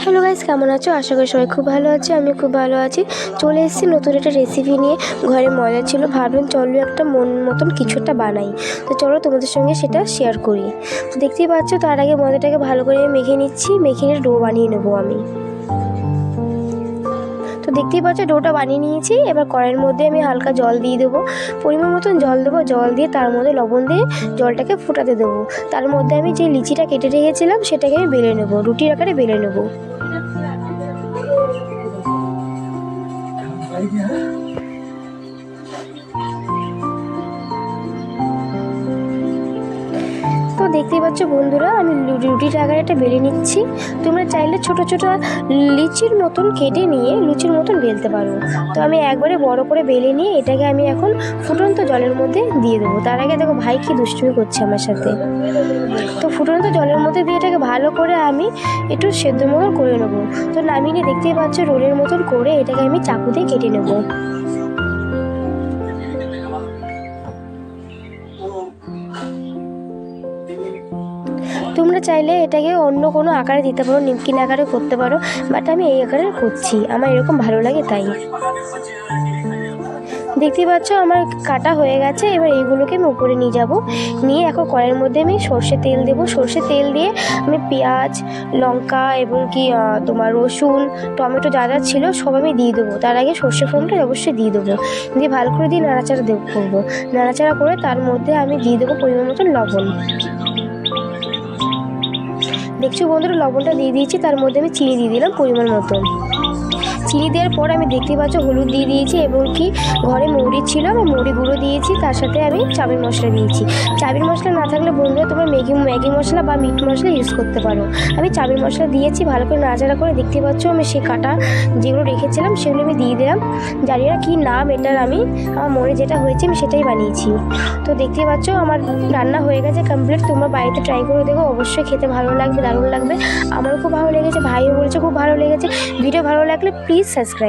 Hello guys, কেমন আছো? আশা করি সবাই খুব ভালো আছে। আমি খুব ভালো আছি। চলে এসেছি নতুন একটা রেসিপি নিয়ে। ঘরে মজা ছিল, ভাবলাম চলো একটা মন মতন কিছু একটা বানাই। তো চলো তোমাদের সঙ্গে সেটা শেয়ার করি। তো দেখতেই পাচ্ছ, তার আগে ময়দাটাকে ভালো করে মেখে নিচ্ছি। মেখে নিয়ে ডো বানিয়ে নেবো আমি। তো দেখতেই পাচ্ছ, ডোটা বানিয়ে নিয়েছি। এবার কড়াইয়ের মধ্যে আমি হালকা জল দিয়ে দেবো, পরিমাণ মতন জল দেবো। জল দিয়ে তার মধ্যে লবণ দিয়ে জলটাকে ফুটাতে দেবো। তার মধ্যে আমি যে লিচিটা কেটে রেখেছিলাম সেটাকে আমি বেলে নেবো, রুটির আকারে বেলে নেবো। তো দেখতেই পাচ্ছ বন্ধুরা, আমি রুটির আকারে একটা বেলে নিচ্ছি। তোমরা চাইলে ছোট ছোট লিচির মতন কেটে নিয়ে লুচির মতন বেলতে পারো। তো আমি একবারে বড় করে বেলে নিয়ে এটাকে আমি এখন ফুটন্ত জলের মধ্যে দিয়ে দেবো। তার আগে দেখো ভাই কি দুষ্টুমি করছে আমার সাথে। তো ফুটন্ত জলের মধ্যে দিয়ে এটাকে ভালো করে আমি একটু সেদ্ধ মতন করে নেবো। তো নামিয়ে নিয়ে দেখতেই পাচ্ছ রোলের মতন করে এটাকে আমি চাকু দিয়ে কেটে নেবো। তোমরা চাইলে এটাকে অন্য কোনো আকারে দিতে পারো, নিমকিন আকারে করতে পারো, বাট আমি এই আকারে করছি, আমার এরকম ভালো লাগে তাই। দেখতেই পাচ্ছ আমার কাটা হয়ে গেছে। এবার এইগুলোকে আমি উপরে নিয়ে যাব। নিয়ে এখন কড়াইয়ের মধ্যে আমি সর্ষে তেল দেবো। সর্ষে তেল দিয়ে আমি পেঁয়াজ, লঙ্কা এবং কি তোমার রসুন, টমেটো যা যা ছিল সব আমি দিয়ে দেবো। তার আগে সর্ষে ফোড়নটা অবশ্যই দিয়ে দেবো। দিয়ে ভালো করে দিয়ে নাড়াচাড়া করবো। নাড়াচাড়া করে তার মধ্যে আমি দিয়ে দেবো পরিমাণ মতন লবণ। দেখছো বন্ধুরা, লবণটা দিয়ে দিয়েছি। তার মধ্যে আমি চিনি দিয়ে দিলাম পরিমাণ মতন। চিনি দেওয়ার পর আমি দেখতে পাচ্ছ হলুদ দিয়ে দিয়েছি এবং কি ঘরে মৌরি ছিল, আমি মৌরি গুঁড়ো দিয়েছি। তার সাথে আমি চাউমিন মশলা দিয়েছি। চাউমিন মশলা না থাকলে বন্ধুরা তোমরা ম্যাগি মশলা বা মিট মশলা ইউজ করতে পারো। আমি চাউমিন মশলা দিয়েছি। ভালো করে নাড়াচাড়া করে দেখতে পাচ্ছ আমি সেই কাটা যেগুলো রেখেছিলাম সেগুলো আমি দিয়ে দিলাম। জানি না কী নাম এটার, আমার মনে যেটা হয়েছে আমি সেটাই বানিয়েছি। তো দেখতে পাচ্ছ আমার রান্না হয়ে গেছে কমপ্লিট। তোমরা বাড়িতে ট্রাই করে দেখো, অবশ্যই খেতে ভালো লাগবে, দারুণ লাগবে। আমারও খুব ভালো লেগেছে, ভাইও বলছে খুব ভালো লেগেছে। ভিডিও ভালো লাগলে প্লিজ সাবস্ক্রাইব।